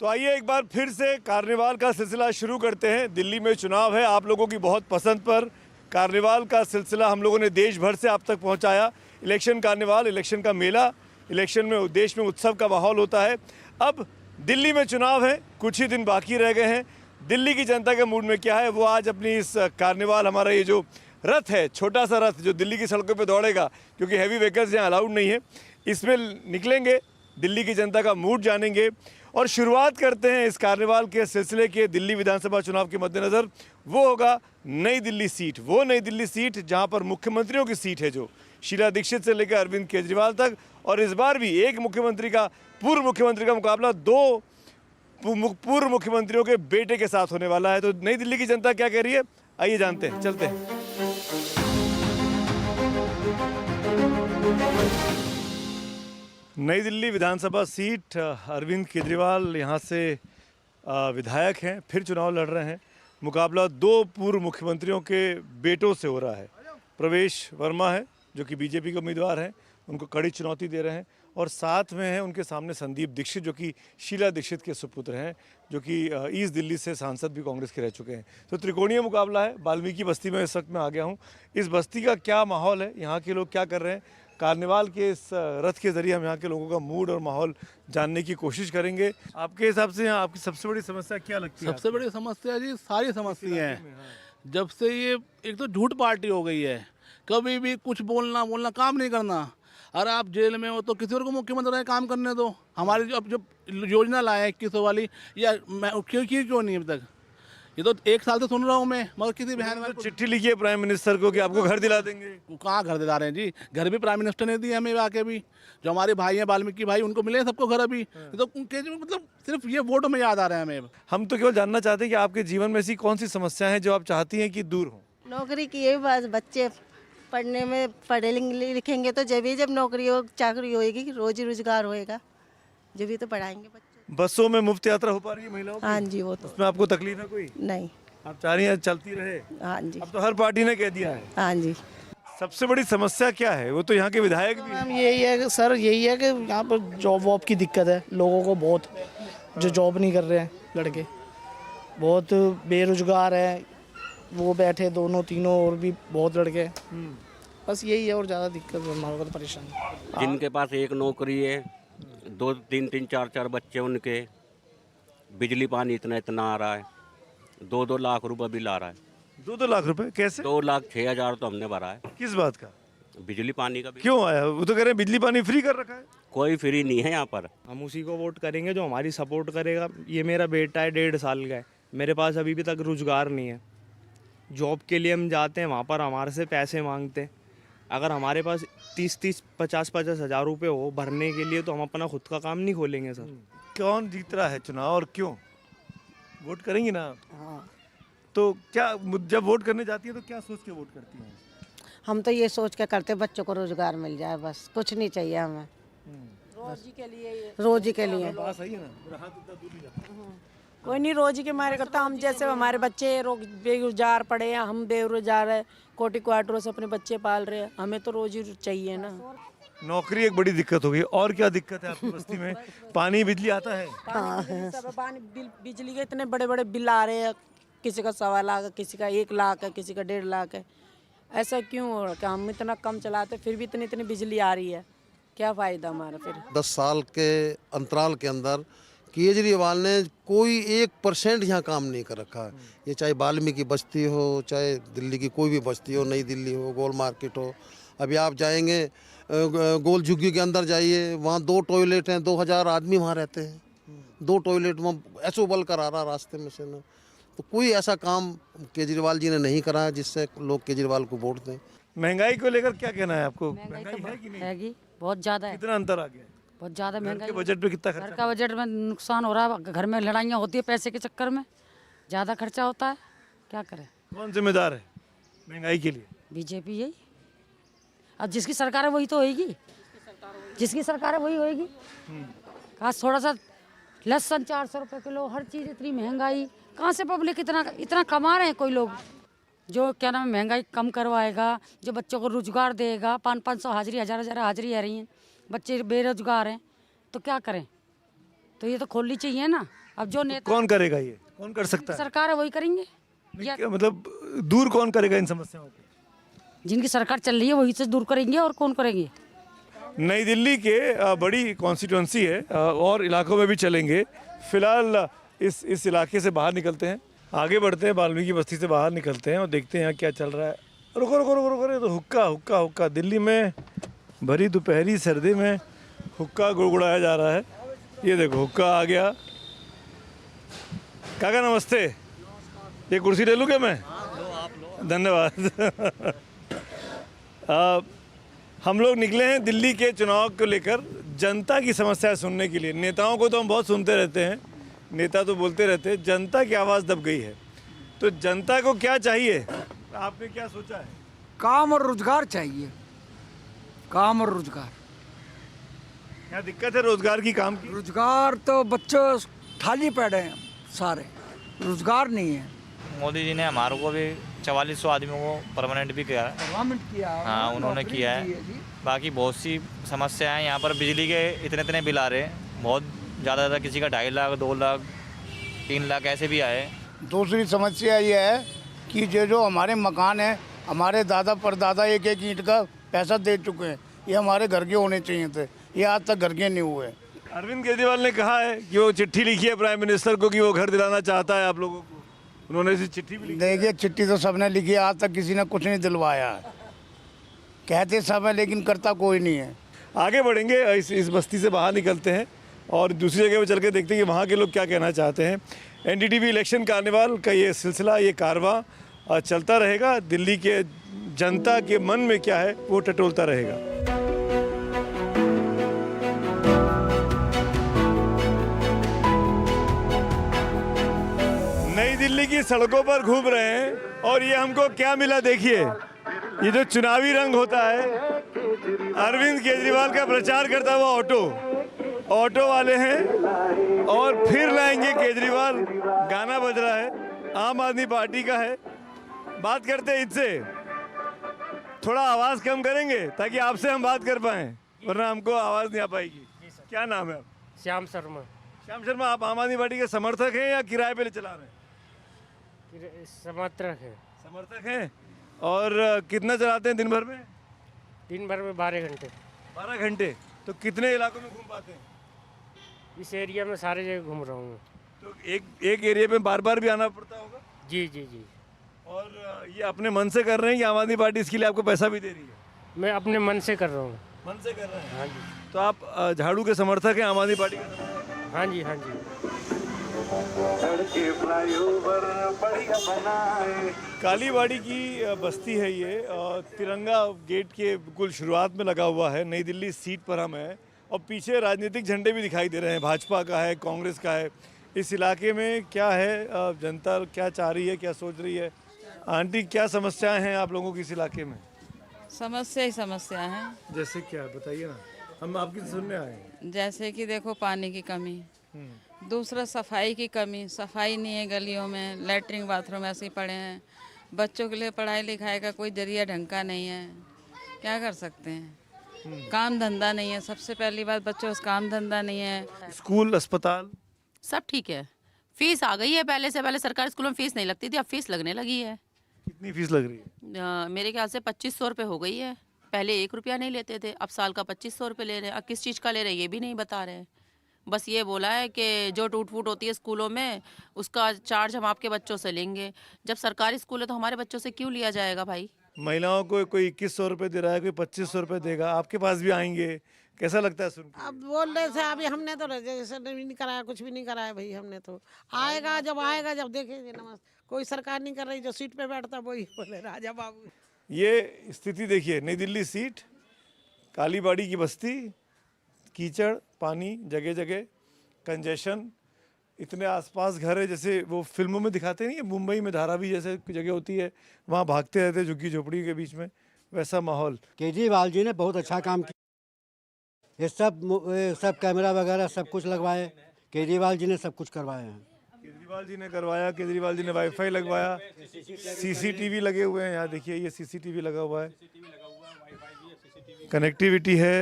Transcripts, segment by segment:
तो आइए एक बार फिर से कार्निवाल का सिलसिला शुरू करते हैं। दिल्ली में चुनाव है, आप लोगों की बहुत पसंद पर कार्निवाल का सिलसिला हम लोगों ने देश भर से आप तक पहुंचाया। इलेक्शन कार्निवाल, इलेक्शन का मेला, इलेक्शन में देश में उत्सव का माहौल होता है। अब दिल्ली में चुनाव है, कुछ ही दिन बाकी रह गए हैं। दिल्ली की जनता के मूड में क्या है वो आज अपनी इस कार्निवाल, हमारा ये जो रथ है, छोटा सा रथ जो दिल्ली की सड़कों पे दौड़ेगा, क्योंकि हैवी व्हीकल्स यहाँ अलाउड नहीं है, इसमें निकलेंगे, दिल्ली की जनता का मूड जानेंगे और शुरुआत करते हैं इस कार्निवाल के सिलसिले के दिल्ली विधानसभा चुनाव के मद्देनज़र। वो होगा नई दिल्ली सीट, वो नई दिल्ली सीट जहाँ पर मुख्यमंत्रियों की सीट है, जो शीला दीक्षित से लेकर अरविंद केजरीवाल तक। और इस बार भी एक मुख्यमंत्री का, पूर्व मुख्यमंत्री का मुकाबला दो पूर्व मुख्यमंत्रियों के बेटे के साथ होने वाला है। तो नई दिल्ली की जनता क्या कह रही है, आइए जानते हैं, चलते हैं। नई दिल्ली विधानसभा सीट, अरविंद केजरीवाल यहाँ से विधायक हैं, फिर चुनाव लड़ रहे हैं। मुकाबला दो पूर्व मुख्यमंत्रियों के बेटों से हो रहा है। प्रवेश वर्मा है जो कि बीजेपी के उम्मीदवार हैं, उनको कड़ी चुनौती दे रहे हैं, और साथ में हैं उनके सामने संदीप दीक्षित जो कि शीला दीक्षित के सुपुत्र हैं, जो कि ईस्ट दिल्ली से सांसद भी कांग्रेस के रह चुके हैं। तो त्रिकोणीय मुकाबला है। वाल्मीकि बस्ती में इस वक्त मैं आ गया हूँ। इस बस्ती का क्या माहौल है, यहाँ के लोग क्या कर रहे हैं, कार्निवाल के इस रथ के जरिए हम यहाँ के लोगों का मूड और माहौल जानने की कोशिश करेंगे। आपके हिसाब से यहाँ आपकी सबसे बड़ी समस्या क्या लगती है? सबसे बड़ी समस्या जी सारी समस्या है। जब से ये एक तो झूठ पार्टी हो गई है, कभी भी कुछ बोलना काम नहीं करना। अरे आप जेल में हो तो किसी और को मुख्यमंत्री रहे काम करने दो। हमारी जो योजना लाए 2100 वाली, या मैं क्यों नहीं अभी तक? ये तो एक साल से सुन रहा हूँ मैं, मगर किसी बहन तो चिट्ठी लिखी है प्राइम मिनिस्टर को कि आपको घर दिला देंगे। कहाँ घर दिला रहे हैं जी? घर भी प्राइम मिनिस्टर ने दिए हमें आके भी। जो हमारे भाई हैं वाल्मीकि भाई, उनको मिले सबको घर अभी। तो उनके मतलब सिर्फ ये वोटों में याद आ रहे हैं हमें। हम तो केवल जानना चाहते हैं कि आपके जीवन में ऐसी कौन सी समस्याएं हैं जो आप चाहती हैं कि दूर हो? नौकरी की ये बस, बच्चे पढ़ने में पढ़े लिखेंगे तो जब नौकरी हो, चाकरी होएगी, रोजी रोजगार होएगा, जब भी तो पढ़ाएंगे बच्चे। बसों में मुफ्त यात्रा हो पा रही है महिलाओं की? हाँ जी, वो तो उसमें आपको तकलीफ है कोई? नहीं। आप चाह रही हैं चलती रहे? हाँ जी। अब तो हर पार्टी ने कह दिया है। हाँ जी। सबसे बड़ी समस्या क्या है? वो तो यहाँ के विधायक भी हैं। मैम यही है कि सर, यही है कि यहाँ पर जॉब वॉब की दिक्कत है लोगों को बहुत, जो जॉब नहीं कर रहे हैं लड़के, बहुत बेरोजगार है, वो बैठे दोनों तीनों और भी बहुत लड़के। बस यही है, और ज़्यादा दिक्कत है हमारे को, परेशानी। जिनके पास एक नौकरी है, 2-3 4 बच्चे, उनके बिजली पानी इतना आ रहा है, 2-2 लाख रुपए बिल आ रहा है। 2-2 लाख रुपए कैसे? 2,06,000 तो हमने भरा है। किस बात का? बिजली पानी का बिल। क्यों आया? वो तो कह रहे हैं बिजली पानी फ्री कर रखा है। कोई फ्री नहीं है यहाँ पर। हम उसी को वोट करेंगे जो हमारी सपोर्ट करेगा। ये मेरा बेटा है, 1.5 साल का है, मेरे पास अभी भी तक रोजगार नहीं है। जॉब के लिए हम जाते हैं, वहाँ पर हमारे से पैसे मांगते हैं। अगर हमारे पास 30-30, 50-50 हज़ार रुपये हो भरने के लिए, तो हम अपना खुद का काम नहीं खोलेंगे सर। कौन जीत रहा है चुनाव और क्यों? वोट करेंगी ना? हाँ, तो क्या जब वोट करने जाती है तो क्या सोच के वोट करती हैं? हम तो ये सोच के करते, बच्चों को रोजगार मिल जाए, बस कुछ नहीं चाहिए हमें। रोजी के लिए बात सही है ना? कोई नहीं, रोजी के मारे करता। हम जैसे हमारे बच्चे बेरोजगार पड़े हैं, हम बेरोजगार है, कोटी क्वार्टरों से अपने बच्चे पाल रहे हैं, हमें तो रोजी चाहिए ना। नौकरी एक बड़ी दिक्कत हो गई। और क्या दिक्कत है आपकी बस्ती में? पानी बिजली आता है? बिजली के इतने बड़े बड़े बिल आ रहे हैं, किसी का 1.25 लाख, किसी का 1 लाख है, किसी का 1.5 लाख है। ऐसा क्यों हो रहा है? हम इतना कम चलाते फिर भी इतनी बिजली आ रही है, क्या फ़ायदा हमारा फिर? 10 साल के अंतराल के अंदर केजरीवाल ने कोई 1% यहाँ काम नहीं कर रखा है। ये चाहे वाल्मीकि बस्ती हो, चाहे दिल्ली की कोई भी बस्ती हो, नई दिल्ली हो, गोल मार्केट हो। अभी आप जाएंगे गोल झुग्गी के अंदर जाइए, वहाँ 2 टॉयलेट हैं, 2000 आदमी वहाँ रहते हैं। 2 टॉयलेट वहाँ ऐसो बल करा रहा रास्ते में से ना। तो कोई ऐसा काम केजरीवाल जी ने नहीं करा है जिससे लोग केजरीवाल को वोट दें। महंगाई को लेकर क्या कहना है आपको? महंगाई है कि नहीं? हैगी, बहुत ज़्यादा है। कितना अंतर आ गया? बहुत ज़्यादा महंगाई। के बजट पे कितना घर खर्चा? का बजट में नुकसान हो रहा है, घर में लड़ाइयाँ होती है पैसे के चक्कर में, ज़्यादा खर्चा होता है, क्या करें? कौन जिम्मेदार है महंगाई के लिए? बीजेपी यही। अब जिसकी सरकार है वही तो होएगी, जिसकी सरकार है वही होएगी। खास थोड़ा सा लहसुन 400 रुपये किलो, हर चीज़ इतनी महंगाई, कहाँ से पब्लिक इतना कमा रहे हैं? कोई लोग जो क्या नाम है महंगाई कम करवाएगा, जो बच्चों को रोजगार देगा, 500 हाजिरी, 1000 हाजिरी आ रही हैं, बच्चे बेरोजगार हैं, तो क्या करें? तो ये तो खोलनी चाहिए ना। अब जो नेता कौन करेगा, ये कौन कर सकता है? सरकार है वही करेंगे, या क्या मतलब दूर कौन करेगा इन समस्याओं को? जिनकी सरकार चल रही है वही से दूर करेंगे, और कौन करेंगे। नई दिल्ली के बड़ी कॉन्स्टिट्यूंसी है और इलाकों में भी चलेंगे। फिलहाल इस इलाके से बाहर निकलते हैं, आगे बढ़ते हैं, वाल्मीकि बस्ती से बाहर निकलते हैं और देखते हैं यहाँ क्या चल रहा है। रुको रुको रुको रुको, तो हुक्का हुक्का हुक्का, दिल्ली में भरी दोपहरी सर्दी में हुक्का गुड़गुड़ाया जा रहा है। ये देखो हुक्का आ गया। काका नमस्ते, ये कुर्सी ले लूँ क्या मैं? धन्यवाद। हम लोग निकले हैं दिल्ली के चुनाव को लेकर जनता की समस्या सुनने के लिए। नेताओं को तो हम बहुत सुनते रहते हैं, नेता तो बोलते रहते हैं, जनता की आवाज़ दब गई है। तो जनता को क्या चाहिए, आपने क्या सोचा है? काम और रोजगार चाहिए, काम और रोजगार। क्या दिक्कत है रोजगार की, काम की? रोजगार तो बच्चों खाली पड़े हैं सारे, रोजगार नहीं है। मोदी जी ने हमारे को भी 4400 आदमियों को परमानेंट भी किया है। परमानेंट किया, हाँ उन्होंने किया है। बाकी बहुत सी समस्या है यहाँ पर, बिजली के इतने इतने बिल आ रहे हैं, बहुत ज़्यादा किसी का 2.5 लाख 2 लाख 3 लाख ऐसे भी आए। दूसरी समस्या ये है कि जो हमारे मकान हैं, हमारे दादा परदादा एक एक ईंट का पैसा दे चुके हैं, ये हमारे घर के होने चाहिए थे, ये आज तक घर के नहीं हुए। अरविंद केजरीवाल ने कहा है कि वो चिट्ठी लिखी है प्राइम मिनिस्टर को कि वो घर दिलाना चाहता है आप लोगों को। उन्होंने ऐसी चिट्ठी भी लिखी। देखिए चिट्ठी तो सबने लिखी है, आज तक किसी ने कुछ नहीं दिलवाया है। कहते सब है लेकिन करता कोई नहीं है। आगे बढ़ेंगे, इस बस्ती से बाहर निकलते हैं और दूसरी जगह पर चल के देखते हैं कि वहाँ के लोग क्या कहना चाहते हैं। एनडीटीवी इलेक्शन कार्निवाल का ये सिलसिला, ये कारवां चलता रहेगा। दिल्ली के जनता के मन में क्या है वो टटोलता रहेगा। नई दिल्ली की सड़कों पर घूम रहे हैं और ये हमको क्या मिला देखिए, ये जो चुनावी रंग होता है, अरविंद केजरीवाल का प्रचार करता हुआ ऑटो वाले हैं और फिर लाएंगे केजरीवाल। गाना बज रहा है, आम आदमी पार्टी का है। बात करते हैं इनसे, थोड़ा आवाज़ कम करेंगे ताकि आपसे हम बात कर पाएं, वरना हमको आवाज़ नहीं आ पाएगी। क्या नाम है आप? श्याम शर्मा। श्याम शर्मा, आप आम आदमी पार्टी के समर्थक हैं या किराए पे चला रहे हैं? समर्थक है। समर्थक हैं। और कितना चलाते हैं दिन भर में? दिन भर में 12 घंटे। 12 घंटे। तो कितने इलाकों में घूम पाते हैं? इस एरिया में सारे जगह घूम रहा हूँ। तो एक एरिया में बार बार भी आना पड़ता होगा? जी जी जी। और ये अपने मन से कर रहे हैं कि आम आदमी पार्टी इसके लिए आपको पैसा भी दे रही है? मैं अपने मन से कर रहा हूँ। मन से कर रहे हैं? हाँ जी। तो आप झाड़ू के समर्थक हैं, आम आदमी पार्टी के समर्थक? हाँ जी हाँ जी। कालीबाड़ी की बस्ती है ये, तिरंगा गेट के बिल्कुल शुरुआत में लगा हुआ है। नई दिल्ली सीट पर हम हैं और पीछे राजनीतिक झंडे भी दिखाई दे रहे हैं, भाजपा का है, कांग्रेस का है। इस इलाके में क्या है, जनता क्या चाह रही है, क्या सोच रही है? आंटी, क्या समस्याएं हैं आप लोगों की इस इलाके में? समस्या ही समस्या है। जैसे क्या, बताइए ना, हम आपकी सुनने आए हैं। जैसे कि देखो पानी की कमी, दूसरा सफाई की कमी, सफाई नहीं है गलियों में, लैट्रिन बाथरूम ऐसे ही पड़े हैं। बच्चों के लिए पढ़ाई लिखाई का कोई जरिया ढंग का नहीं है, क्या कर सकते हैं? काम धंधा नहीं है, सबसे पहली बात बच्चों को काम धंधा नहीं है। स्कूल, अस्पताल सब ठीक है। फीस आ गई है, पहले से पहले सरकारी स्कूलों में फीस नहीं लगती थी, अब फीस लगने लगी है। कितनी फीस लग रही है? मेरे ख्याल से 2500 रुपये हो गई है। पहले 1 रुपया नहीं लेते थे, अब साल का 2500 रुपये ले रहे हैं। अब किस चीज़ का ले रहे हैं ये भी नहीं बता रहे हैं। बस ये बोला है कि जो टूट फूट होती है स्कूलों में उसका चार्ज हम आपके बच्चों से लेंगे। जब सरकारी स्कूल है तो हमारे बच्चों से क्यों लिया जाएगा भाई? महिलाओं को कोई 2100 रुपये दे रहा है, कोई 2500 रुपये देगा, आपके पास भी आएंगे, कैसा लगता है सुन के? अब बोल रहे थे, अभी हमने तो रजिस्ट्रेशन भी नहीं कराया, कुछ भी नहीं कराया भाई हमने तो। आएगा जब देखेंगे। कोई सरकार नहीं कर रही, जो सीट पे बैठता वही बोले राजा बाबू। ये स्थिति देखिए, नई दिल्ली सीट, कालीबाड़ी की बस्ती, कीचड़, पानी जगह जगह, कंजेशन, इतने आसपास घर है जैसे वो फिल्मों में दिखाते नहीं है, मुंबई में धारावी जैसे जगह होती है, वहाँ भागते रहते झुग्गी झोपड़ी के बीच में, वैसा माहौल। केजरीवाल जी ने बहुत अच्छा काम किया। ये सब कैमरा वगैरह सब कुछ लगवाए, केजरीवाल जी ने सब कुछ करवाए हैं। केजरीवाल जी ने करवाया, केजरीवाल जी ने वाईफाई लगवाया, सीसीटीवी लगे हुए हैं। यहाँ देखिए, ये सीसीटीवी लगा हुआ है, कनेक्टिविटी है।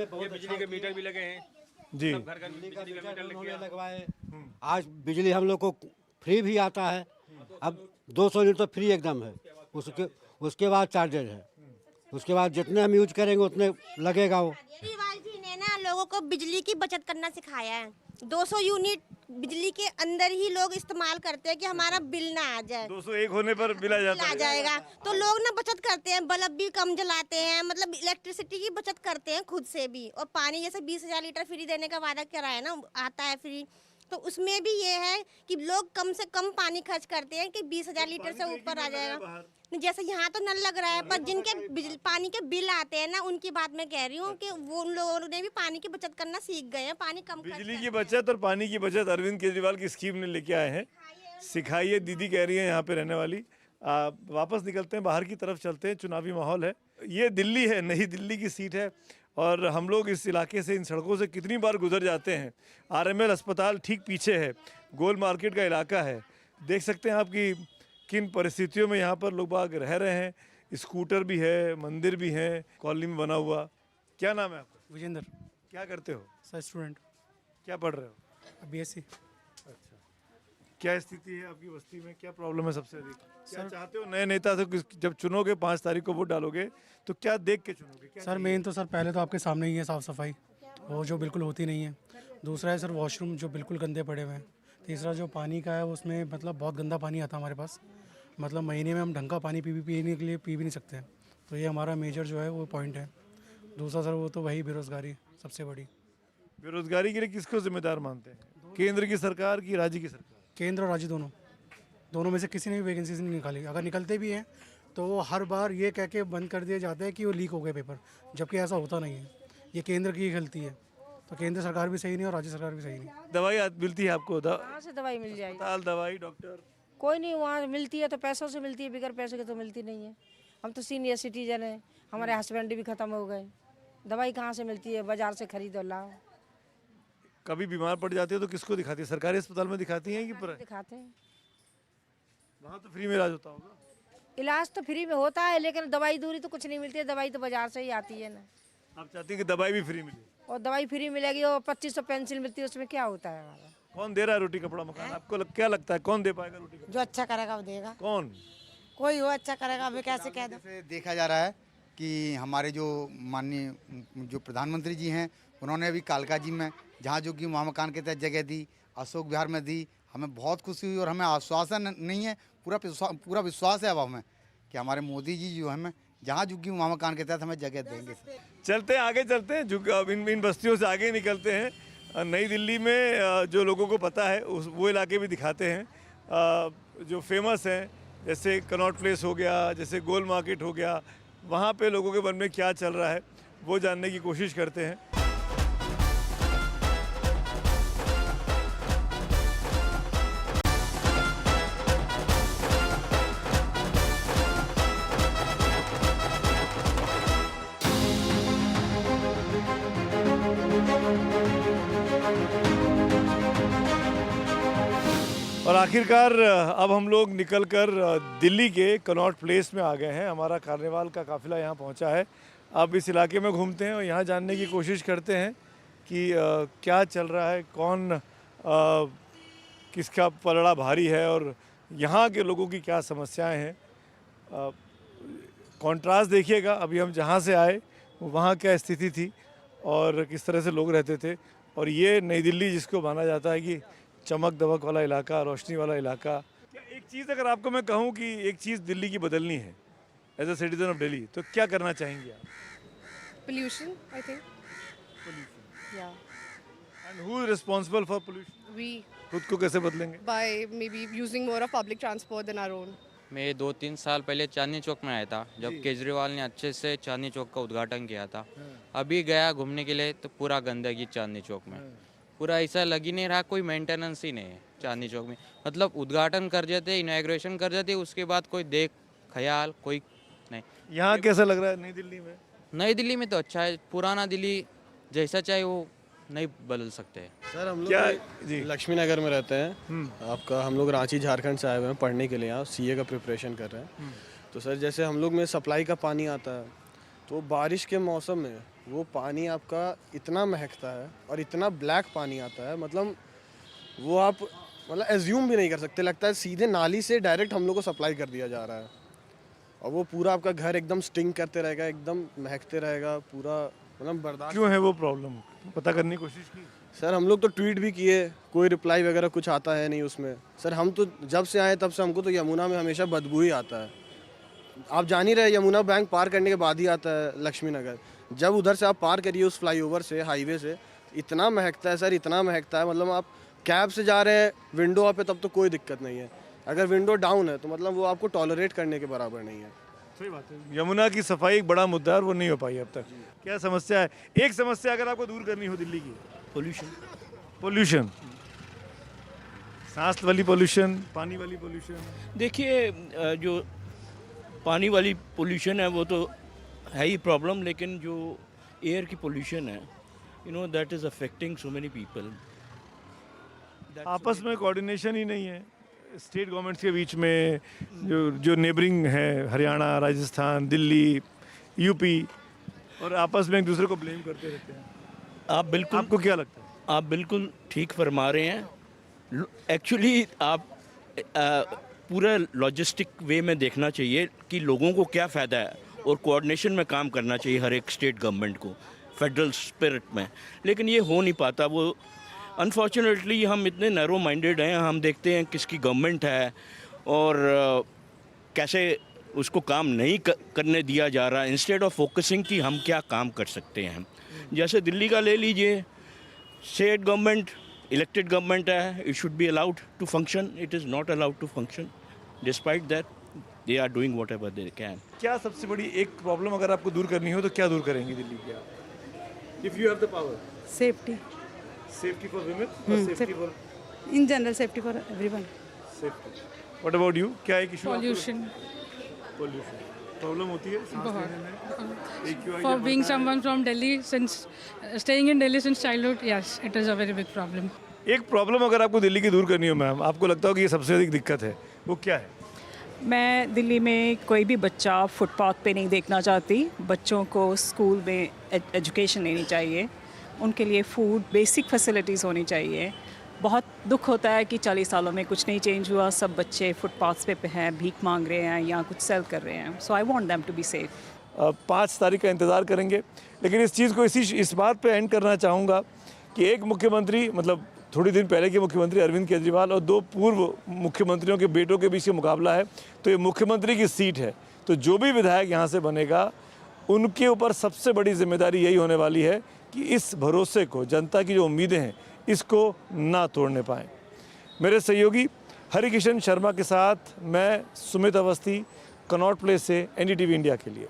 बिजली के मीटर भी लगे हैं। जी। बिजली का मीटर उन्होंने लगवाए। आज बिजली हम लोग को फ्री भी आता है। अब 200 यूनिट तो फ्री एकदम है। उसके बाद चार्जेज है। उसके बाद जितने हम यूज करेंगे उतने लगेगा वो। केजरीवाल जी ने ना लोगों को बिजली की बचत करना सिखाया है। 200 यूनिट बिजली के अंदर ही लोग इस्तेमाल करते हैं कि हमारा बिल ना आ जाए। 201 होने पर बिल आ जाता है। जाएगा तो लोग ना बचत करते हैं, बल्ब भी कम जलाते हैं, मतलब इलेक्ट्रिसिटी की बचत करते हैं खुद से भी। और पानी जैसे 20,000 लीटर फ्री देने का वादा करा है ना, आता है फ्री, तो उसमें भी ये है कि लोग कम से कम पानी खर्च करते हैं कि 20,000 लीटर से ऊपर आ जाएगा। जैसे यहाँ तो नल लग रहा है, पर जिनके पानी के बिल आते हैं ना, उनकी बात मैं कह रही हूँ कि वो उन लोगों ने भी पानी की बचत करना सीख गए हैं, पानी कम बिजली की बचत और पानी की बचत अरविंद केजरीवाल की स्कीम ने लेके आए हैं। सिखाइए दीदी कह रही है यहाँ पे रहने वाली। वापस निकलते हैं, बाहर की तरफ चलते हैं। चुनावी माहौल है। ये दिल्ली है, नई दिल्ली की सीट है और हम लोग इस इलाके से, इन सड़कों से कितनी बार गुजर जाते हैं। RML अस्पताल ठीक पीछे है, गोल मार्केट का इलाका है। देख सकते हैं आप कि किन परिस्थितियों में यहाँ पर लोग बाग रह रहे हैं। स्कूटर भी है, मंदिर भी है कॉलोनी में बना हुआ। क्या नाम है आपका? विजेंद्र। क्या करते हो? Sir student. क्या पढ़ रहे हो? BSc। अच्छा, क्या स्थिति है आपकी बस्ती में? क्या प्रॉब्लम है सबसे अधिक? क्या चाहते हो नए नेता से? जब चुनोगे 5 तारीख को वोट डालोगे तो क्या देख के चुनोगे? सर मेन तो सर पहले तो आपके सामने ही है साफ़ सफाई, वो जो बिल्कुल होती नहीं है। दूसरा है सर वॉशरूम जो बिल्कुल गंदे पड़े हुए हैं। तीसरा जो पानी का है उसमें मतलब बहुत गंदा पानी आता है हमारे पास, मतलब महीने में हम ढंग का पानी पीने के लिए पी भी नहीं सकते हैं। तो ये हमारा मेजर जो है वो पॉइंट है। दूसरा सर वो तो वही बेरोज़गारी सबसे बड़ी। बेरोजगारी के लिए किसको जिम्मेदार मानते हैं? केंद्र की सरकार की, राज्य की सरकार? केंद्र और राज्य दोनों में से किसी ने भी वैकेंसीज नहीं निकाली। अगर निकलते भी हैं तो वो हर बार ये कह के बंद कर दिए जाते हैं कि वो लीक हो गए पेपर, जबकि ऐसा होता नहीं है। ये केंद्र की गलती है। तो केंद्र सरकार भी सही नहीं और राज्य सरकार भी सही नहीं। दवाई मिलती है आपको? कहाँ से दवाई मिल जाएगी? अस्पताल, दवाई, डॉक्टर कोई नहीं वहाँ मिलती है तो पैसों से मिलती है, बगैर पैसे के तो मिलती नहीं है। हम तो सीनियर सिटीजन हैं, हमारे हस्बैंड भी ख़त्म हो गए। दवाई कहाँ से मिलती है? बाजार से खरीदो लाओ। कभी बीमार पड़ जाती है तो किसको दिखाती है? सरकारी अस्पताल में दिखाती हैं कि दिखाते हैं? वहाँ तो फ्री में इलाज होता होगा। इलाज तो फ्री में होता है, लेकिन दवाई दूरी तो कुछ नहीं मिलती है। दवाई तो बाजार से ही आती है ना। आप चाहती हैं कि दवाई भी फ्री मिले? और दवाई फ्री मिलेगी और 2500 पेंसिल मिलती है, उसमें क्या होता है हमारा? कौन दे रहा है रोटी कपड़ा मकान? आपको क्या लगता है कौन दे पाएगा रोटी कपड़ा? जो अच्छा करेगा वो देगा। कौन? कोई हो अच्छा करेगा, अभी कैसे कह दो। देखा जा रहा है कि हमारे जो माननीय जो प्रधानमंत्री जी हैं, उन्होंने अभी कालका जी में जहाँ जो कि वहाँ मकान के तहत जगह दी, अशोक विहार में दी। हमें बहुत खुशी हुई और हमें आश्वासन नहीं है, पूरा विश्वास है अब हमें कि हमारे मोदी जी जो हमें जहाँ झुग्गी वहाँ मकान के तहत हमें जगह देंगे। चलते हैं आगे, चलते हैं इन बस्तियों से आगे निकलते हैं। नई दिल्ली में जो लोगों को पता है वो इलाके भी दिखाते हैं जो फेमस हैं, जैसे कनॉट प्लेस हो गया, जैसे गोल मार्केट हो गया। वहाँ पे लोगों के मन में क्या चल रहा है वो जानने की कोशिश करते हैं। और आखिरकार अब हम लोग निकलकर दिल्ली के कनॉट प्लेस में आ गए हैं। हमारा कार्निवाल का काफ़िला यहाँ पहुँचा है। अब इस इलाके में घूमते हैं और यहाँ जानने की कोशिश करते हैं कि क्या चल रहा है, कौन किसका पलड़ा भारी है और यहाँ के लोगों की क्या समस्याएं हैं। कॉन्ट्रास्ट देखिएगा, अभी हम जहाँ से आए वहाँ क्या स्थिति थी और किस तरह से लोग रहते थे, और ये नई दिल्ली जिसको माना जाता है कि चमक दमक वाला इलाका, रोशनी वाला इलाका। एक चीज़ अगर आपको मैं कहूँ कि एक चीज़ दिल्ली की बदलनी है as a citizen of Delhi, तो क्या करना चाहेंगे आप? Pollution, I think. Pollution. Yeah. And who is responsible for pollution? We. खुद को कैसे बदलेंगे? By maybe using more of public transport than our own. मैं 2-3 साल पहले चांदनी चौक में आया था, जब केजरीवाल ने अच्छे से चांदनी चौक का उद्घाटन किया था। अभी गया घूमने के लिए तो पूरा गंदगी चांदनी चौक में, पूरा ऐसा लग ही नहीं रहा, कोई मेंटेनेंस ही नहीं है चांदनी चौक में। मतलब उद्घाटन कर जाते, इनॉग्रेशन कर जाते, उसके बाद कोई देख ख्याल कोई नहीं। यहाँ कैसा लग रहा है नई दिल्ली में? नई दिल्ली में तो अच्छा है, पुराना दिल्ली जैसा चाहे वो नहीं बदल सकते हैं। सर हम लोग लक्ष्मी नगर में रहते हैं। आपका हम लोग रांची झारखंड से आए हुए हैं पढ़ने के लिए, यहाँ CA का प्रिपरेशन कर रहे हैं। तो सर जैसे हम लोग में सप्लाई का पानी आता है, तो बारिश के मौसम में वो पानी आपका इतना महकता है और इतना ब्लैक पानी आता है, मतलब वो आप मतलब एज्यूम भी नहीं कर सकते। लगता है सीधे नाली से डायरेक्ट हम लोग को सप्लाई कर दिया जा रहा है और वो पूरा आपका घर एकदम स्टिंग करते रहेगा, एकदम महकते रहेगा पूरा, मतलब बर्दाश्त। क्यों है वो प्रॉब्लम, पता करने की कोशिश की? सर हम लोग तो ट्वीट भी किए, कोई रिप्लाई वगैरह कुछ आता है नहीं उसमें। सर हम तो जब से आए तब से हमको तो यमुना में हमेशा बदबू ही आता है। आप जान ही रहे, यमुना बैंक पार करने के बाद ही आता है लक्ष्मी नगर। जब उधर से आप पार करिए उस फ्लाईओवर से, हाईवे से, इतना महकता है सर, इतना महकता है। मतलब आप कैब से जा रहे हैं विंडो पे तब तो कोई दिक्कत नहीं है, अगर विंडो डाउन है तो मतलब वो आपको टॉलरेट करने के बराबर नहीं है। सही बात है। यमुना की सफाई एक बड़ा मुद्दा है और वो नहीं हो पाई अब तक। क्या समस्या है? एक समस्या अगर आपको दूर करनी हो दिल्ली की, पोल्यूशन, सांस वाली पोल्यूशन, पानी वाली पोल्यूशन। देखिए जो पानी वाली पोल्यूशन है वो तो है ही प्रॉब्लम, लेकिन जो एयर की पोल्यूशन है, that is affecting so many people. आपस में कोऑर्डिनेशन ही नहीं है स्टेट गवर्नमेंट्स के बीच में, जो नेबरिंग है, हरियाणा, राजस्थान, दिल्ली, यूपी, और आपस में एक दूसरे को ब्लेम करते रहते हैं। आपको क्या लगता है? आप बिल्कुल ठीक फरमा रहे हैं। एक्चुअली आप पूरा लॉजिस्टिक वे में देखना चाहिए कि लोगों को क्या फ़ायदा है, और कोऑर्डिनेशन में काम करना चाहिए हर एक स्टेट गवर्नमेंट को, फेडरल स्पिरिट में। लेकिन ये हो नहीं पाता। वो अनफॉर्चुनेटली हम इतने नैरो माइंडेड हैं, हम देखते हैं किसकी गवर्नमेंट है और कैसे उसको काम नहीं करने दिया जा रहा, इंस्टेड ऑफ फोकसिंग कि हम क्या काम कर सकते हैं। जैसे दिल्ली का ले लीजिए, स्टेट गवर्नमेंट इलेक्टेड गवर्नमेंट है, it should be allowed to function, it is not allowed to function, despite that they are doing whatever they can. क्या सबसे बड़ी एक प्रॉब्लम अगर आपको दूर करनी हो तो क्या दूर करेंगी दिल्ली की आप? If you have the power. Safety, safety for women, safety for in general, safety for everyone. Safety. What about you? क्या एक इशू? पॉल्यूशन प्रॉब्लम होती है सांस लेने में? For being someone from Delhi, since staying in Delhi since childhood, yes, it is a very big problem. एक problem अगर आपको दिल्ली की दूर करनी हो मैम, आपको लगता हो कि ये सबसे अधिक दिक्कत है, वो क्या है? मैं दिल्ली में कोई भी बच्चा फुटपाथ पे नहीं देखना चाहती। बच्चों को स्कूल में एजुकेशन लेनी चाहिए, उनके लिए फूड बेसिक फैसिलिटीज़ होनी चाहिए। बहुत दुख होता है कि 40 सालों में कुछ नहीं चेंज हुआ, सब बच्चे फुटपाथ्स पे हैं, भीख मांग रहे हैं या कुछ सेल कर रहे हैं। So I want them to be safe. 5 तारीख का इंतज़ार करेंगे, लेकिन इस चीज़ को इस बात पे एंड करना चाहूँगा कि एक मुख्यमंत्री, मतलब थोड़ी दिन पहले के मुख्यमंत्री अरविंद केजरीवाल और 2 पूर्व मुख्यमंत्रियों के बेटों के बीच का मुकाबला है, तो ये मुख्यमंत्री की सीट है। तो जो भी विधायक यहाँ से बनेगा, उनके ऊपर सबसे बड़ी जिम्मेदारी यही होने वाली है कि इस भरोसे को, जनता की जो उम्मीदें हैं, इसको ना तोड़ने पाएँ। मेरे सहयोगी हरिकिशन शर्मा के साथ मैं सुमित अवस्थी, कनॉट प्लेस से NDTV इंडिया के लिए।